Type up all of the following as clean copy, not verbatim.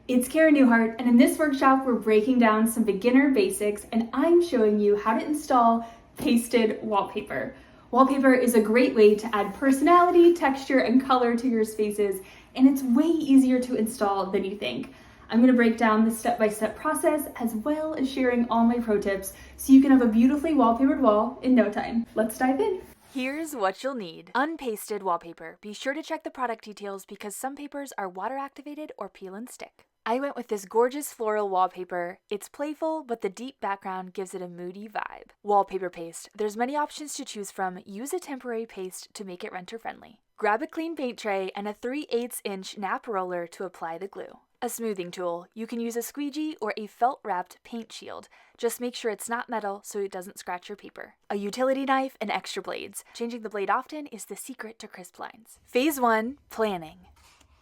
It's Cara Newhart, and in this workshop, we're breaking down some beginner basics, and I'm showing you how to install pasted wallpaper. Wallpaper is a great way to add personality, texture, and color to your spaces, and it's way easier to install than you think. I'm going to break down the step-by-step process as well as sharing all my pro tips so you can have a beautifully wallpapered wall in no time. Let's dive in. Here's what you'll need. Unpasted wallpaper. Be sure to check the product details because some papers are water activated or peel and stick. I went with this gorgeous floral wallpaper. It's playful, but the deep background gives it a moody vibe. Wallpaper paste. There's many options to choose from. Use a temporary paste to make it renter friendly. Grab a clean paint tray and a 3/8" nap roller to apply the glue. A smoothing tool. You can use a squeegee or a felt-wrapped paint shield. Just make sure it's not metal so it doesn't scratch your paper. A utility knife and extra blades. Changing the blade often is the secret to crisp lines. Phase 1, planning.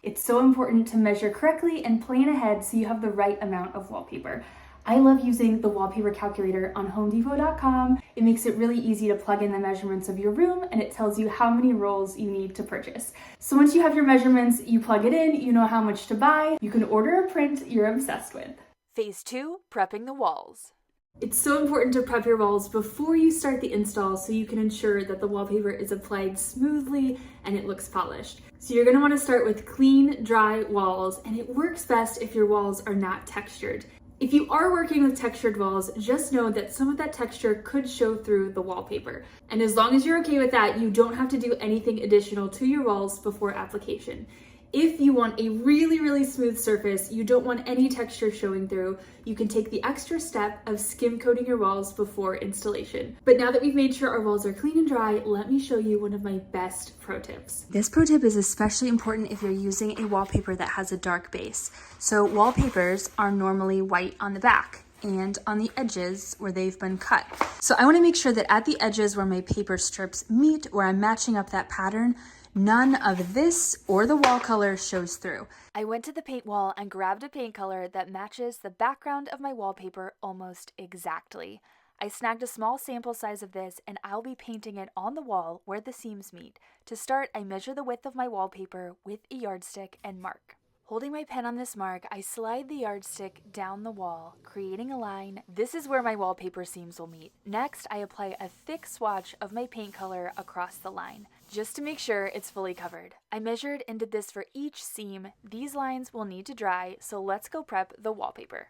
It's so important to measure correctly and plan ahead so you have the right amount of wallpaper. I love using the wallpaper calculator on homedepot.com. It makes it really easy to plug in the measurements of your room, and it tells you how many rolls you need to purchase. So once you have your measurements, you plug it in, you know how much to buy, you can order a print you're obsessed with. Phase 2, prepping the walls. It's so important to prep your walls before you start the install so you can ensure that the wallpaper is applied smoothly and it looks polished. So you're going to want to start with clean, dry walls, and it works best if your walls are not textured. If you are working with textured walls, just know that some of that texture could show through the wallpaper. And as long as you're okay with that, you don't have to do anything additional to your walls before application. If you want a really smooth surface, you don't want any texture showing through, you can take the extra step of skim coating your walls before installation. But now that we've made sure our walls are clean and dry, let me show you one of my best pro tips. This pro tip is especially important if you're using a wallpaper that has a dark base. So wallpapers are normally white on the back and on the edges where they've been cut. So I want to make sure that at the edges where my paper strips meet, where I'm matching up that pattern, none of this or the wall color shows through. I went to the paint wall and grabbed a paint color that matches the background of my wallpaper almost exactly. I snagged a small sample size of this and I'll be painting it on the wall where the seams meet. To start, I measure the width of my wallpaper with a yardstick and mark. Holding my pen on this mark, I slide the yardstick down the wall, creating a line. This is where my wallpaper seams will meet. Next, I apply a thick swatch of my paint color across the line, just to make sure it's fully covered. I measured and did this for each seam. These lines will need to dry, so let's go prep the wallpaper.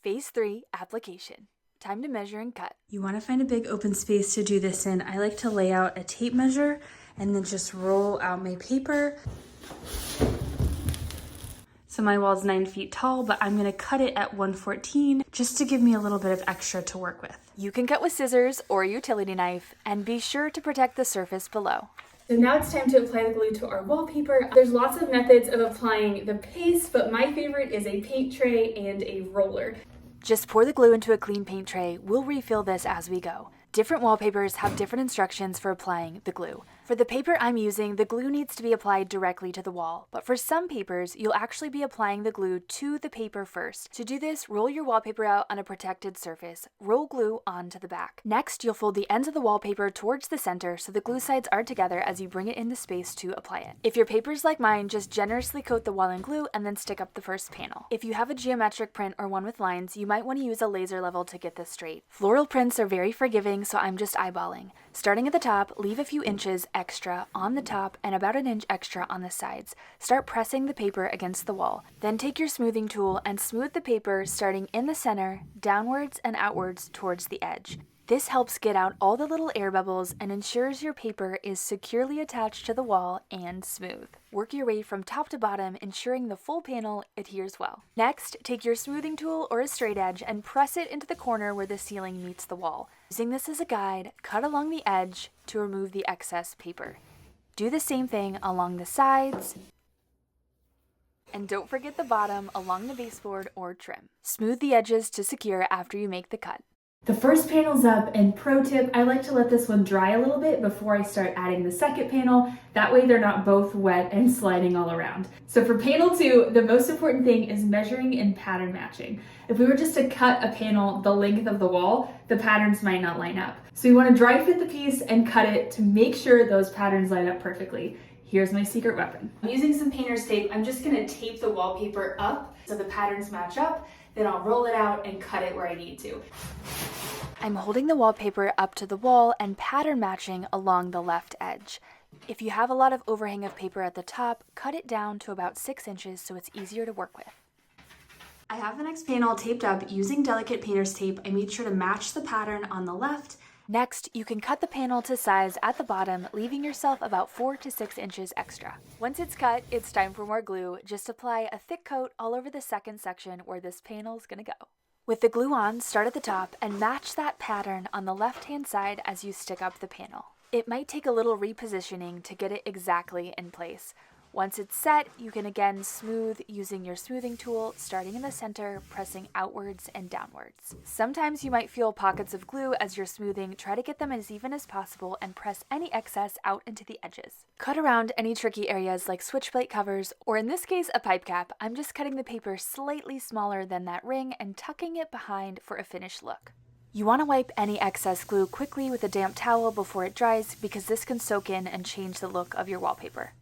Phase 3, application. Time to measure and cut. You want to find a big open space to do this in. I like to lay out a tape measure and then just roll out my paper. So my wall's 9 feet tall, but I'm gonna cut it at 114 just to give me a little bit of extra to work with. You can cut with scissors or a utility knife, and be sure to protect the surface below. So now it's time to apply the glue to our wallpaper. There's lots of methods of applying the paste, but my favorite is a paint tray and a roller. Just pour the glue into a clean paint tray. We'll refill this as we go. Different wallpapers have different instructions for applying the glue. For the paper I'm using, the glue needs to be applied directly to the wall, but for some papers, you'll actually be applying the glue to the paper first. To do this, roll your wallpaper out on a protected surface. Roll glue onto the back. Next, you'll fold the ends of the wallpaper towards the center so the glue sides are together as you bring it into space to apply it. If your paper's like mine, just generously coat the wall in glue and then stick up the first panel. If you have a geometric print or one with lines, you might want to use a laser level to get this straight. Floral prints are very forgiving, so I'm just eyeballing. Starting at the top, leave a few inches extra on the top and about an inch extra on the sides. Start pressing the paper against the wall. Then take your smoothing tool and smooth the paper starting in the center, downwards and outwards towards the edge. This helps get out all the little air bubbles and ensures your paper is securely attached to the wall and smooth. Work your way from top to bottom, ensuring the full panel adheres well. Next, take your smoothing tool or a straight edge and press it into the corner where the ceiling meets the wall. Using this as a guide, cut along the edge to remove the excess paper. Do the same thing along the sides, and don't forget the bottom along the baseboard or trim. Smooth the edges to secure after you make the cut. The first panel's up, and pro tip, I like to let this one dry a little bit before I start adding the second panel. That way they're not both wet and sliding all around. So for panel 2, the most important thing is measuring and pattern matching. If we were just to cut a panel the length of the wall, the patterns might not line up. So we want to dry fit the piece and cut it to make sure those patterns line up perfectly. here's my secret weapon. I'm using some painter's tape. I'm just gonna tape the wallpaper up so the patterns match up, then I'll roll it out and cut it where I need to. I'm holding the wallpaper up to the wall and pattern matching along the left edge. If you have a lot of overhang of paper at the top, cut it down to about 6 inches so it's easier to work with. I have the next panel taped up using delicate painter's tape. I made sure to match the pattern on the left. Next, you can cut the panel to size at the bottom, leaving yourself about 4 to 6 inches extra. Once it's cut, it's time for more glue. Just apply a thick coat all over the second section where this panel's gonna go. With the glue on, start at the top and match that pattern on the left-hand side as you stick up the panel. It might take a little repositioning to get it exactly in place. Once it's set, you can again smooth using your smoothing tool, starting in the center, pressing outwards and downwards. Sometimes you might feel pockets of glue as you're smoothing. Try to get them as even as possible and press any excess out into the edges. Cut around any tricky areas like switch plate covers, or in this case, a pipe cap. I'm just cutting the paper slightly smaller than that ring and tucking it behind for a finished look. You want to wipe any excess glue quickly with a damp towel before it dries because this can soak in and change the look of your wallpaper.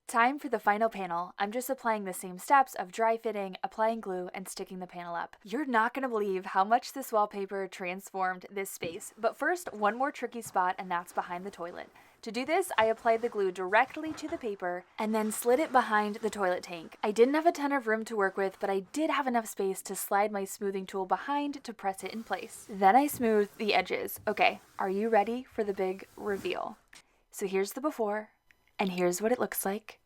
Time for the final panel. I'm just applying the same steps of dry fitting, applying glue, and sticking the panel up. You're not going to believe how much this wallpaper transformed this space. But first, one more tricky spot, and that's behind the toilet. To do this, I applied the glue directly to the paper and then slid it behind the toilet tank. I didn't have a ton of room to work with, but I did have enough space to slide my smoothing tool behind to press it in place. Then I smoothed the edges. Okay, are you ready for the big reveal? So here's the before, and here's what it looks like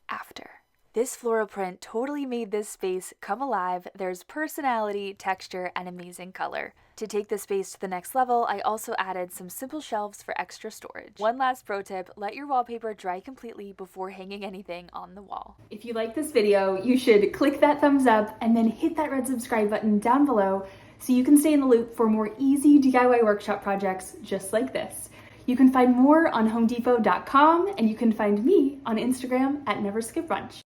after. This floral print totally made this space come alive. There's personality, texture, and amazing color. To take the space to the next level, I also added some simple shelves for extra storage. One last pro tip, let your wallpaper dry completely before hanging anything on the wall. If you like this video, you should click that thumbs up and then hit that red subscribe button down below so you can stay in the loop for more easy DIY workshop projects just like this. You can find more on homedepot.com, and you can find me on Instagram at Never Skip Brunch.